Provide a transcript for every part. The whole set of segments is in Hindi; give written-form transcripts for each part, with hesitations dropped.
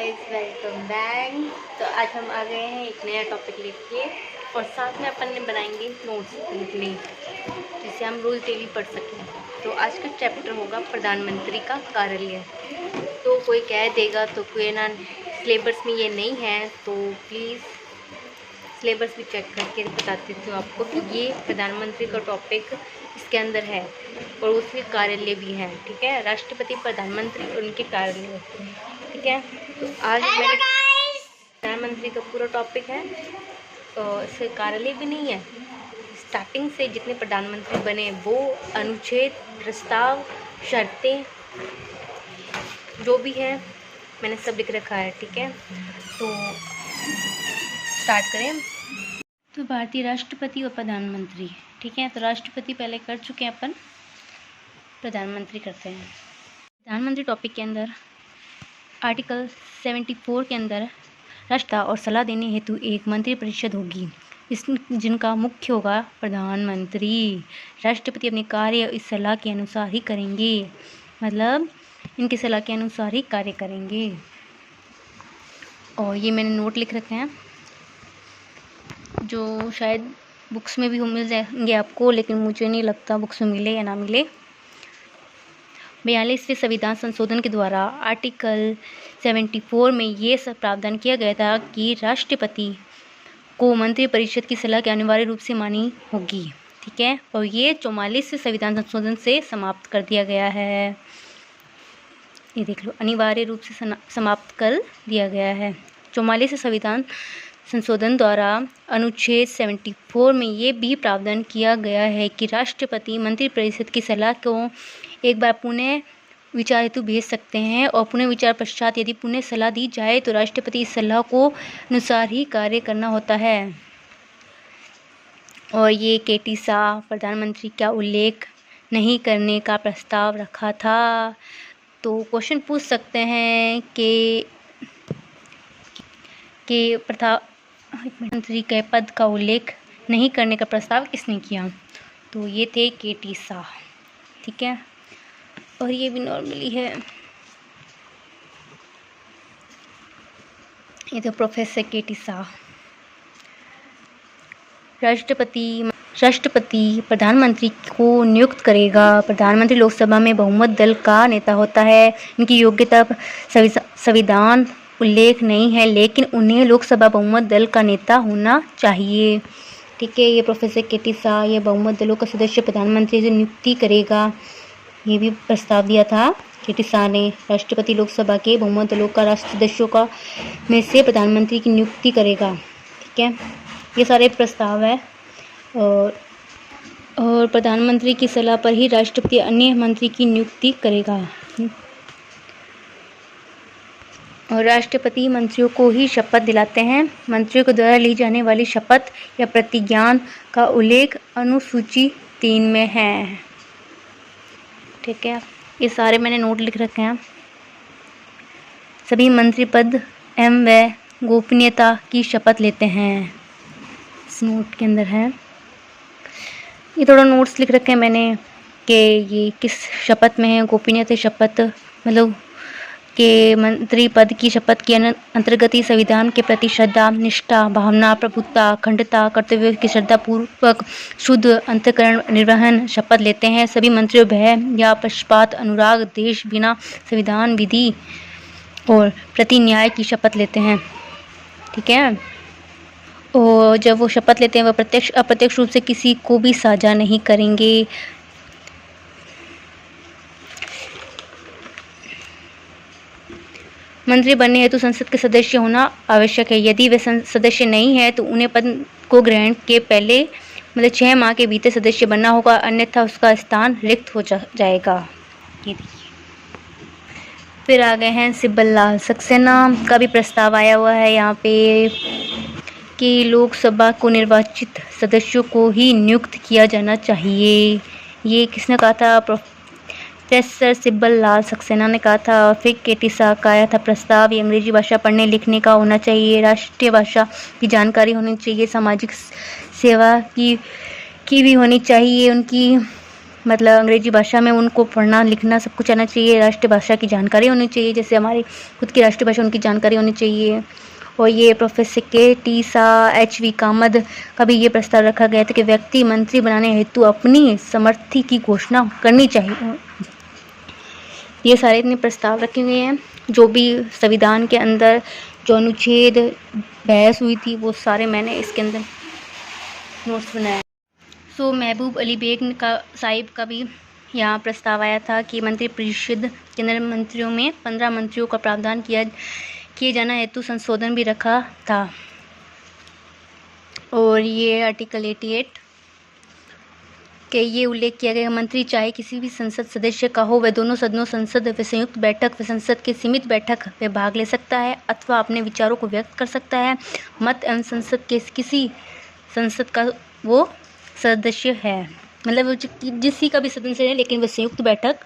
Guys, welcome back. तो आज हम आ गए हैं एक नया टॉपिक लेके और साथ में अपन ने बनाएंगे नोट्स लिखने जिससे हम रोज़ डेली पढ़ सकें। तो आज का चैप्टर होगा प्रधानमंत्री का कार्यालय। तो कोई कह देगा तो कोई ना सिलेबस में ये नहीं है, तो प्लीज़ सिलेबस भी चेक करके बताती हूँ आपको कि ये प्रधानमंत्री का टॉपिक इसके अंदर है और उसमें कार्यालय भी है। ठीक है, राष्ट्रपति, प्रधानमंत्री और उनके कार्यालय। ठीक है, तो आज मैंने प्रधानमंत्री का पूरा टॉपिक है, तो इसके कार्यालय भी नहीं है। स्टार्टिंग से जितने प्रधानमंत्री बने वो अनुच्छेद, प्रस्ताव, शर्तें जो भी है मैंने सब लिख रखा है। ठीक है, तो स्टार्ट करें। तो भारतीय राष्ट्रपति और प्रधानमंत्री, ठीक है, तो राष्ट्रपति पहले कर चुके हैं अपन, प्रधानमंत्री करते हैं। प्रधानमंत्री टॉपिक के अंदर आर्टिकल 74 के अंदर राष्ट्रपति और सलाह देने हेतु एक मंत्री परिषद होगी, इस जिनका मुख्य होगा प्रधानमंत्री। राष्ट्रपति अपने कार्य इस सलाह के अनुसार ही करेंगे, मतलब इनकी सलाह के अनुसार ही कार्य करेंगे। और ये मैंने नोट लिख रखे हैं जो शायद बुक्स में भी मिल जाएंगे आपको, लेकिन मुझे नहीं लगता बुक्स में मिले या ना मिले। 42वें संविधान संशोधन के द्वारा आर्टिकल 74 में ये सब प्रावधान किया गया था कि राष्ट्रपति को मंत्रिपरिषद की सलाह के अनिवार्य रूप से मानी होगी। ठीक है, और ये 44वें संविधान संशोधन से समाप्त कर दिया गया है। ये देख लो, अनिवार्य रूप से समाप्त कर दिया गया है। 44वें संविधान संशोधन द्वारा अनुच्छेद 74 में ये भी प्रावधान किया गया है कि राष्ट्रपति मंत्रिपरिषद की सलाह को एक बार पुनः विचार हेतु भेज सकते हैं और पुनः विचार पश्चात यदि पुनः सलाह दी जाए तो राष्ट्रपति इस सलाह को अनुसार ही कार्य करना होता है। और ये केटी शाह प्रधानमंत्री का उल्लेख नहीं करने का प्रस्ताव रखा था। तो क्वेश्चन पूछ सकते हैं कि प्रधानमंत्री के पद का उल्लेख नहीं करने का प्रस्ताव किसने किया, तो ये थे केटी शाह। ठीक है, और ये भी नॉर्मली है, ये तो प्रोफेसर केटी शाह। राष्ट्रपति प्रधानमंत्री को नियुक्त करेगा। प्रधानमंत्री लोकसभा में बहुमत दल का नेता होता है। इनकी योग्यता संविधान उल्लेख नहीं है, लेकिन उन्हें लोकसभा बहुमत दल का नेता होना चाहिए। ठीक है, ये प्रोफेसर केटी शाह ये बहुमत दलों का सदस्य प्रधानमंत्री से नियुक्ति करेगा, ये भी प्रस्ताव दिया था केटी शाह ने। राष्ट्रपति लोकसभा के बहुमत दलों का राष्ट्र सदस्यों का में से प्रधानमंत्री की नियुक्ति करेगा। ठीक है, ये सारे प्रस्ताव है। और प्रधानमंत्री की सलाह पर ही राष्ट्रपति अन्य मंत्री की नियुक्ति करेगा। और राष्ट्रपति मंत्रियों को ही शपथ दिलाते हैं। मंत्रियों के द्वारा ली जाने वाली शपथ या प्रतिज्ञान का उल्लेख अनुसूची 3 में है। ठीक है, ये सारे मैंने नोट लिख रखे हैं। सभी मंत्री पद एवं व गोपनीयता की शपथ लेते हैं, इस नोट के अंदर है। ये थोड़ा नोट्स लिख रखे हैं मैंने कि ये किस शपथ में है। गोपनीयता शपथ मतलब के मंत्री पद की शपथ के अंतर्गत ही संविधान के प्रति श्रद्धा, निष्ठा, भावना, प्रभुत्ता, अखंडता, कर्तव्य की श्रद्धापूर्वक शुद्ध अंतःकरण निर्वहन शपथ लेते हैं। सभी मंत्रियों भय या पक्षपात, अनुराग, देश बिना संविधान, विधि और प्रति न्याय की शपथ लेते हैं। ठीक है, और जब वो शपथ लेते हैं वह प्रत्यक्ष अप्रत्यक्ष रूप से किसी को भी साझा नहीं करेंगे। मंत्री बनने हेतु संसद के सदस्य होना आवश्यक है। यदि वे सदस्य नहीं है तो उन्हें पद को ग्रहण के पहले मतलब 6 माह के भीतर सदस्य बनना होगा, अन्यथा उसका स्थान रिक्त हो जाएगा। ये देखिए, फिर आ गए हैं सिब्बल लाल सक्सेना का भी प्रस्ताव आया हुआ है यहाँ पे कि लोकसभा को निर्वाचित सदस्यों को ही नियुक्त किया जाना चाहिए। ये किसने कहा था? प्रोफेसर सिब्बल लाल सक्सेना ने कहा था। और फिर केटी शाह का आया था प्रस्ताव। ये अंग्रेजी भाषा पढ़ने लिखने का होना चाहिए, राष्ट्रीय भाषा की जानकारी होनी चाहिए, सामाजिक सेवा की भी होनी चाहिए उनकी। मतलब अंग्रेजी भाषा में उनको पढ़ना लिखना सब कुछ आना चाहिए, राष्ट्रभाषा की जानकारी होनी चाहिए, जैसे हमारी खुद की राष्ट्रभाषा उनकी जानकारी होनी चाहिए। और ये प्रोफेसर के टी सा एच.वी. कामत का भी ये प्रस्ताव रखा गया था कि व्यक्ति मंत्री बनाने हेतु अपनी समर्थी की घोषणा करनी चाहिए। ये सारे इतने प्रस्ताव रखे हुए हैं, जो भी संविधान के अंदर जो अनुच्छेद बहस हुई थी वो सारे मैंने इसके अंदर नोट्स बनाए। सो महबूब अली बेग का साहिब का भी यहाँ प्रस्ताव आया था कि मंत्रिपरिषद के अंदर मंत्रियों में 15 मंत्रियों का प्रावधान किए जाना हेतु संशोधन भी रखा था। और ये आर्टिकल 88 के ये उल्लेख किया गया, मंत्री चाहे किसी भी संसद सदस्य का हो, वह दोनों सदनों संसद व संयुक्त बैठक व संसद के सीमित बैठक में भाग ले सकता है अथवा अपने विचारों को व्यक्त कर सकता है। मत एवं संसद के किसी संसद का वो सदस्य है, मतलब वो जिसी का भी सदस्य है, लेकिन वह संयुक्त बैठक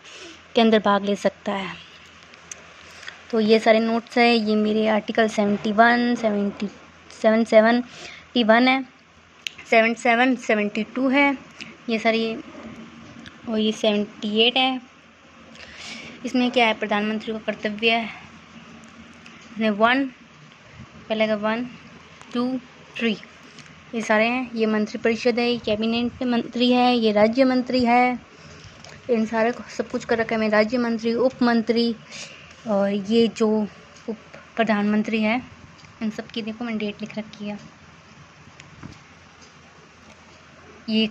के अंदर भाग ले सकता है। तो ये सारे नोट्स है, ये मेरे आर्टिकल 71, 71 है, 77, 72 है, ये सारी, और ये 78 है। इसमें क्या है, प्रधानमंत्री का कर्तव्य है, 1 पहले का 1, 2, 3 ये सारे हैं। ये मंत्रिपरिषद है, ये कैबिनेट मंत्री है, ये राज्य मंत्री है, इन सारे सब कुछ कर रखा है। मैं राज्य मंत्री, उप मंत्री, और ये जो उप प्रधानमंत्री है इन सब की देखो मैंने डेट लिख रखी है, ये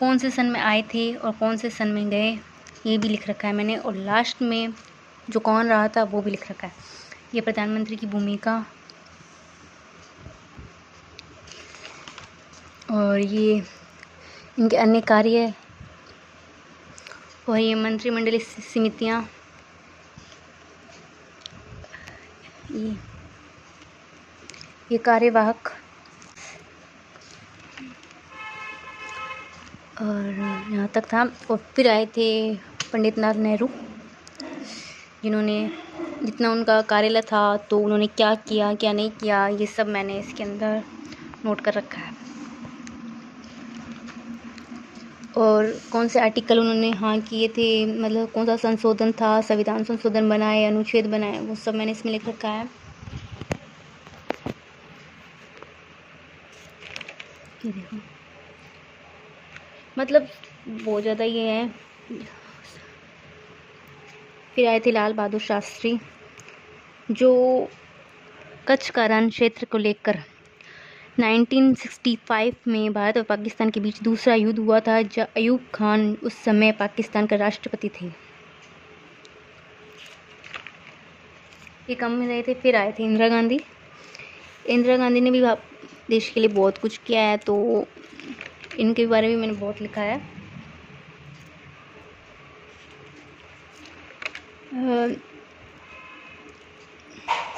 कौन से सन में आए थे और कौन से सन में गए ये भी लिख रखा है मैंने, और लास्ट में जो कौन रहा था वो भी लिख रखा है। ये प्रधानमंत्री की भूमिका, और ये इनके अन्य कार्य, और ये मंत्रिमंडलीय समितियाँ, ये कार्यवाहक, और यहाँ तक था। और फिर आए थे पंडित नाथ नेहरू, जिन्होंने जितना उनका कार्यालय था तो उन्होंने क्या किया क्या नहीं किया ये सब मैंने इसके अंदर नोट कर रखा है। और कौन से आर्टिकल उन्होंने हाँ किए थे, मतलब कौन सा संशोधन था, संविधान संशोधन बनाए, अनुच्छेद बनाए, वो सब मैंने इसमें लिख रखा है। ये देखो, मतलब बहुत ज़्यादा ये है। फिर आए थे लाल बहादुर शास्त्री, जो कच्छ का रण क्षेत्र को लेकर 1965 में भारत और पाकिस्तान के बीच दूसरा युद्ध हुआ था, जब अयूब खान उस समय पाकिस्तान का राष्ट्रपति थे। ये कम में रहे थे। फिर आए थे इंदिरा गांधी। इंदिरा गांधी ने भी देश के लिए बहुत कुछ किया है, तो इनके बारे में मैंने बहुत लिखा है।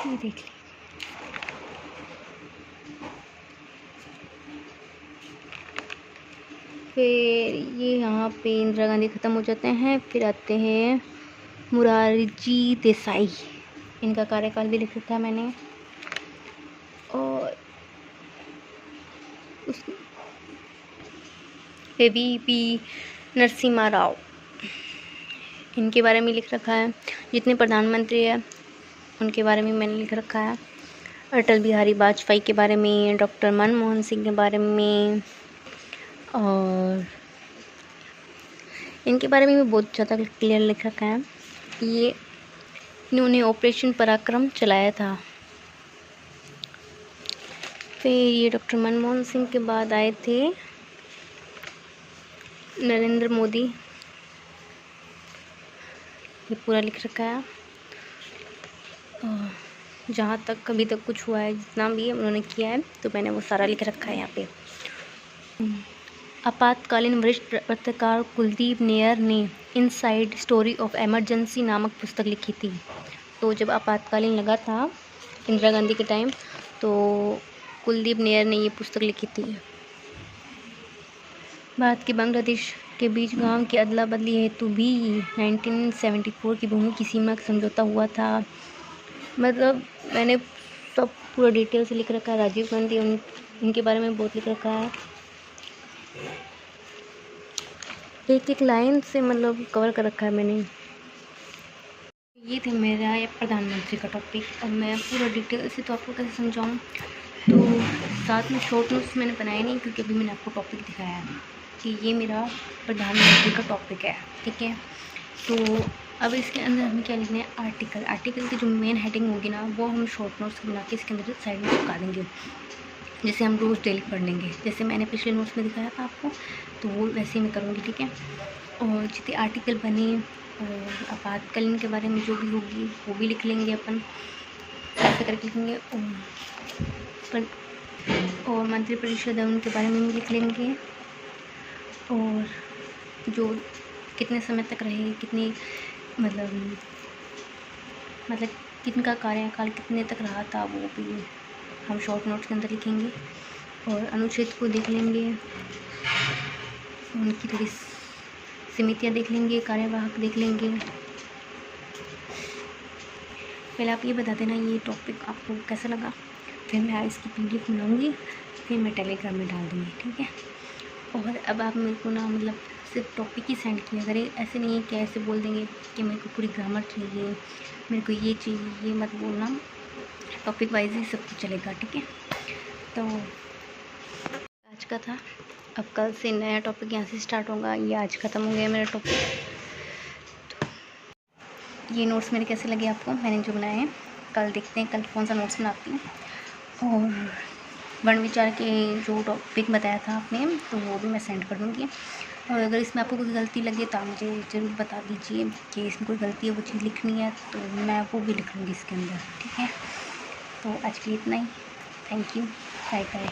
ये देख लीजिए। फिर ये यहाँ पे इंदिरा गांधी ख़त्म हो जाते हैं। फिर आते हैं मुरारजी देसाई, इनका कार्यकाल भी लिख रखा है मैंने। और उस वी.पी. नरसिम्हा राव, इनके बारे में लिख रखा है। जितने प्रधानमंत्री हैं उनके बारे में मैंने लिख रखा है। अटल बिहारी वाजपेयी के बारे में, डॉक्टर मनमोहन सिंह के बारे में, और इनके बारे में भी बहुत ज़्यादा क्लियर लिख रखा है। ये इन्होंने ऑपरेशन पराक्रम चलाया था। फिर ये डॉक्टर मनमोहन सिंह के बाद आए थे नरेंद्र मोदी, ये पूरा लिख रखा है। और जहाँ तक अभी तक कुछ हुआ है, जितना भी उन्होंने किया है, तो मैंने वो सारा लिख रखा है यहाँ पे। आपातकालीन वरिष्ठ पत्रकार कुलदीप नैयर ने इनसाइड स्टोरी ऑफ इमरजेंसी नामक पुस्तक लिखी थी। तो जब आपातकालीन लगा था इंदिरा गांधी के टाइम, तो कुलदीप नैयर ने ये पुस्तक लिखी थी। भारत के बांग्लादेश के बीच गांव की अदला बदली हेतु भी 1974 की भूमि की सीमा का समझौता हुआ था। मतलब मैंने सब पूरा डिटेल से लिख रखा है। राजीव गांधी, उनके बारे में बहुत लिख रखा है। एक एक लाइन से मतलब कवर कर रखा है मैंने। ये थे मेरा ये प्रधानमंत्री का टॉपिक। अब मैं पूरा डिटेल से तो आपको कैसे समझाऊँ, तो साथ में शॉर्ट नोट्स मैंने बनाए नहीं, क्योंकि अभी मैंने आपको टॉपिक दिखाया है कि ये मेरा प्रधानमंत्री का टॉपिक है, ठीक है। तो अब इसके अंदर हमें क्या लिखना है, आर्टिकल। आर्टिकल की जो मेन हेडिंग होगी ना, वो हम शॉर्ट नोट्स बना के इसके अंदर साइड में चिपका देंगे, जैसे हम रोज़ डेली पढ़ लेंगे। जैसे मैंने पिछले नोट्स में दिखाया था आपको, तो वो वैसे ही मैं करूँगी, ठीक है। और जितने आर्टिकल बने और आपातकालीन के बारे में जो भी होगी वो भी लिख लेंगे अपन, ऐसे करके लिखेंगे। और मंत्रिपरिषद है उनके बारे में भी लिख लेंगे, और जो कितने समय तक रहे, कितने मतलब किनका कार्यकाल कितने तक रहा था, वो भी हम शॉर्ट नोट्स के अंदर लिखेंगे। और अनुच्छेद को देख लेंगे, उनकी थोड़ी समितियाँ देख लेंगे, कार्यवाहक देख लेंगे। पहले आप ये बता देना ये टॉपिक आपको कैसा लगा, फिर मैं इसकी PDF बनाऊँगी, फिर मैं टेलीग्राम में डाल दूँगी, ठीक है। और अब आप मेरे को ना मतलब सिर्फ टॉपिक ही सेंड किया करें, ऐसे नहीं है कि ऐसे बोल देंगे कि मेरे को पूरी ग्रामर चाहिए, मेरे को ये चाहिए, ये मत बोलना, टॉपिक वाइज ही सब कुछ चलेगा, ठीक है। तो आज का था, अब कल से नया टॉपिक यहाँ से स्टार्ट होगा। ये आज ख़त्म हो गया मेरा टॉपिक। तो ये नोट्स मेरे कैसे लगे आपको, मैंने जो बनाए हैं, कल देखते हैं कल कौन सा नोट्स बनाती हूँ। और वर्ण विचार के जो टॉपिक बताया था आपने, तो वो भी मैं सेंड कर दूँगी। और अगर इसमें आपको कोई गलती लगे तो आप मुझे ज़रूर बता दीजिए कि इसमें कोई गलती है, वो चीज़ लिखनी है, तो मैं वो भी लिख लूँगी इसके अंदर, ठीक है। तो आज के लिए इतना ही। Thank you, bye bye.